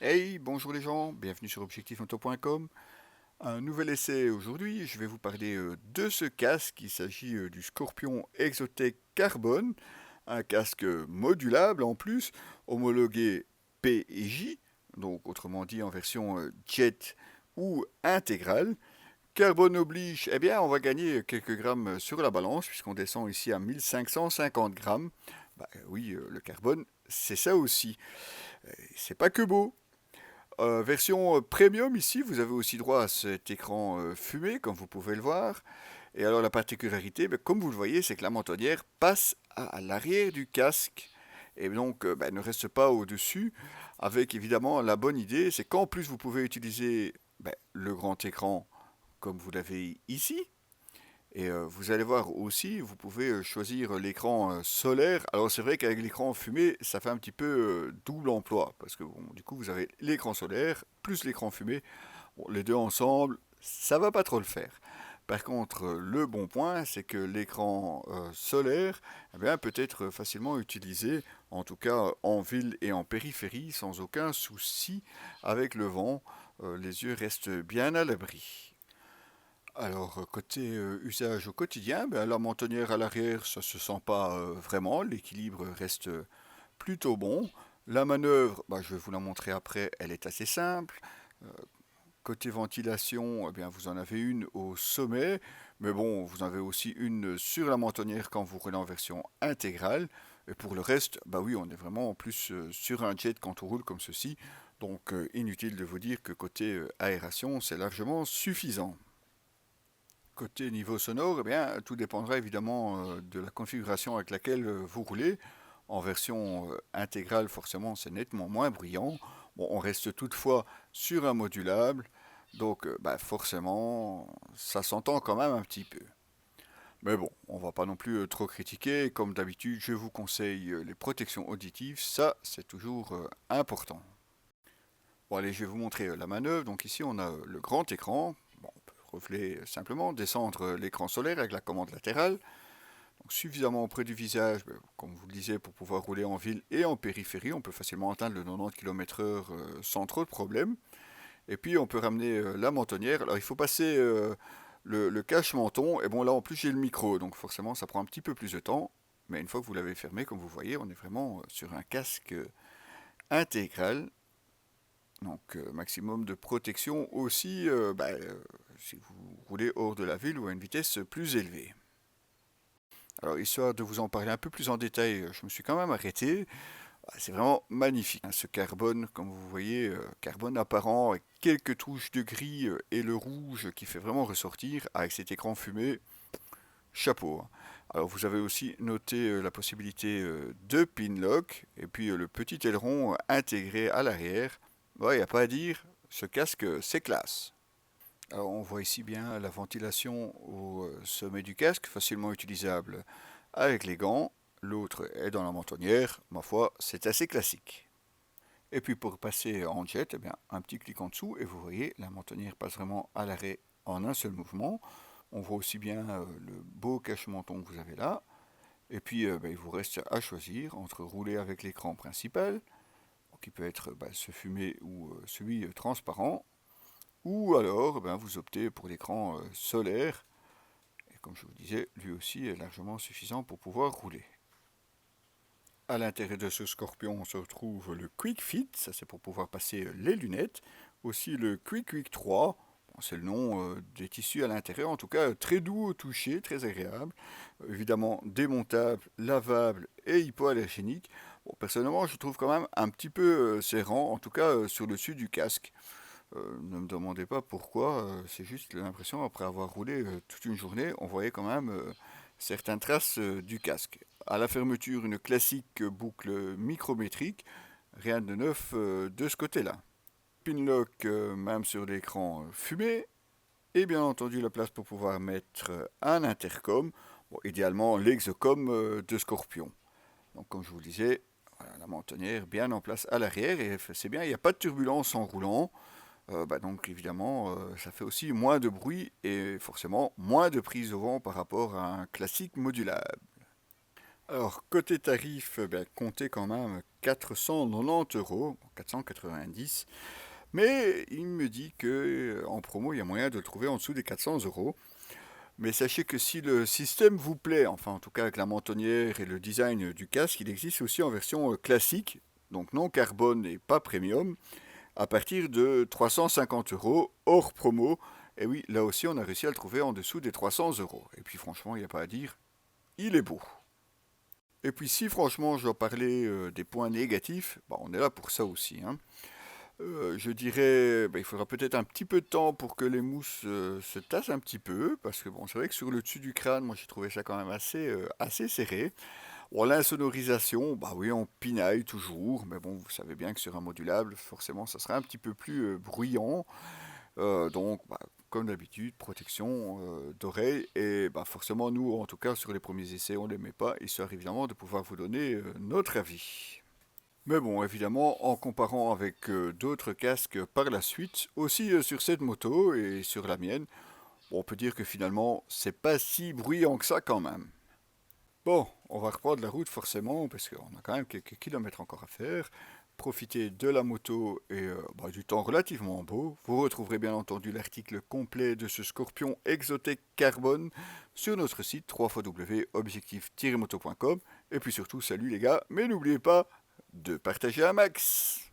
Hey, bonjour les gens, bienvenue sur objectifmoto.com. Un nouvel essai aujourd'hui, je vais vous parler de ce casque. Il s'agit du Scorpion Exotech Carbone, un casque modulable en plus, homologué P et J, donc autrement dit en version jet ou intégrale. Carbone oblige, eh bien on va gagner quelques grammes sur la balance puisqu'on descend ici à 1550 grammes. Oui, le carbone, c'est ça aussi. C'est pas que beau. Version premium ici, vous avez aussi droit à cet écran fumé, comme vous pouvez le voir. Et alors la particularité, comme vous le voyez, c'est que la mentonnière passe à l'arrière du casque et donc ne reste pas au-dessus. Avec évidemment la bonne idée, c'est qu'en plus vous pouvez utiliser le grand écran comme vous l'avez ici, et vous allez voir aussi, vous pouvez choisir l'écran solaire. Alors c'est vrai qu'avec l'écran fumé, ça fait un petit peu double emploi, parce que bon, du coup vous avez l'écran solaire plus l'écran fumé. Bon, les deux ensemble, ça va pas trop le faire. Par contre, le bon point, c'est que l'écran solaire peut être facilement utilisé, en tout cas en ville et en périphérie, sans aucun souci avec le vent. Les yeux restent bien à l'abri. Alors, côté usage au quotidien, la mentonnière à l'arrière, ça se sent pas vraiment, l'équilibre reste plutôt bon. La manœuvre, je vais vous la montrer après, elle est assez simple. Euh, Côté ventilation, vous en avez une au sommet, mais bon, vous en avez aussi une sur la mentonnière quand vous roulez en version intégrale. Et pour le reste, oui, on est vraiment en plus sur un jet quand on roule comme ceci. Donc, inutile de vous dire que côté aération, c'est largement suffisant. Côté niveau sonore, tout dépendra évidemment de la configuration avec laquelle vous roulez. En version intégrale, forcément, c'est nettement moins bruyant. Bon, on reste toutefois sur un modulable, donc forcément, ça s'entend quand même un petit peu. Mais bon, on va pas non plus trop critiquer. Comme d'habitude, je vous conseille les protections auditives. Ça, c'est toujours important. Bon, allez, je vais vous montrer la manœuvre. Donc ici, on a le grand écran. Bon, on peut refler simplement, descendre l'écran solaire avec la commande latérale. Donc suffisamment près du visage, comme vous le disiez, pour pouvoir rouler en ville et en périphérie. On peut facilement atteindre le 90 km/h sans trop de problèmes. Et puis on peut ramener la mentonnière. Alors il faut passer le cache-menton. Et bon là en plus j'ai le micro, donc forcément ça prend un petit peu plus de temps. Mais une fois que vous l'avez fermé, comme vous voyez, on est vraiment sur un casque intégral. Donc maximum de protection aussi si vous roulez hors de la ville ou à une vitesse plus élevée. Alors histoire de vous en parler un peu plus en détail, je me suis quand même arrêté. C'est vraiment magnifique, hein, ce carbone, comme vous voyez, carbone apparent avec quelques touches de gris et le rouge qui fait vraiment ressortir avec cet écran fumé. Chapeau, hein. Alors vous avez aussi noté la possibilité de pin lock et puis le petit aileron intégré à l'arrière. Ouais, y a pas à dire, ce casque c'est classe. Alors on voit ici bien la ventilation au sommet du casque, facilement utilisable avec les gants. L'autre est dans la mentonnière, ma foi, c'est assez classique. Et puis pour passer en jet, un petit clic en dessous et vous voyez, la mentonnière passe vraiment à l'arrêt en un seul mouvement. On voit aussi bien le beau cache-menton que vous avez là. Et puis il vous reste à choisir entre rouler avec l'écran principal, qui peut être ce fumé ou celui transparent, ou alors vous optez pour l'écran solaire, et comme je vous disais, lui aussi est largement suffisant pour pouvoir rouler. À l'intérieur de ce Scorpion, on se retrouve le Quick Fit, ça c'est pour pouvoir passer les lunettes. Aussi le Quick 3, bon, c'est le nom des tissus à l'intérieur, en tout cas très doux au toucher, très agréable. Évidemment démontable, lavable et hypoallergénique. Bon, personnellement, je trouve quand même un petit peu serrant, en tout cas sur le dessus du casque. Ne me demandez pas pourquoi, c'est juste l'impression, après avoir roulé toute une journée, on voyait quand même certaines traces du casque. À la fermeture, une classique boucle micrométrique, rien de neuf de ce côté-là. Pinlock même sur l'écran fumé, et bien entendu la place pour pouvoir mettre un intercom, bon, idéalement l'exocom de Scorpion. Donc comme je vous le disais, voilà, la mentonnière bien en place à l'arrière, et c'est bien, il n'y a pas de turbulence en roulant. Donc évidemment, ça fait aussi moins de bruit et forcément moins de prise au vent par rapport à un classique modulable. Alors, côté tarif, comptez quand même 490 euros, 490. Mais il me dit que en promo, il y a moyen de le trouver en dessous des 400 euros. Mais sachez que si le système vous plaît, enfin en tout cas avec la mentonnière et le design du casque, il existe aussi en version classique, donc non carbone et pas premium, à partir de 350 euros hors promo. Et oui, là aussi on a réussi à le trouver en dessous des 300 euros. Et puis franchement, il n'y a pas à dire, il est beau. Et puis si franchement je dois parler des points négatifs, on est là pour ça aussi, hein. Je dirais, il faudra peut-être un petit peu de temps pour que les mousses se tassent un petit peu, parce que bon, c'est vrai que sur le dessus du crâne, moi j'ai trouvé ça quand même assez serré. Bon, l'insonorisation, bah oui, on pinaille toujours, mais bon, vous savez bien que sur un modulable, forcément, ça sera un petit peu plus bruyant. Donc, comme d'habitude, protection d'oreille, et forcément, nous, en tout cas, sur les premiers essais, on ne les met pas, histoire évidemment de pouvoir vous donner notre avis. Mais bon, évidemment, en comparant avec d'autres casques par la suite, aussi sur cette moto et sur la mienne, on peut dire que finalement, c'est pas si bruyant que ça quand même. Bon, on va reprendre la route forcément, parce qu'on a quand même quelques kilomètres encore à faire. Profitez de la moto et du temps relativement beau. Vous retrouverez bien entendu l'article complet de ce Scorpion Exotech Carbone sur notre site www.objectif-moto.com. Et puis surtout, salut les gars, mais n'oubliez pas de partager un max.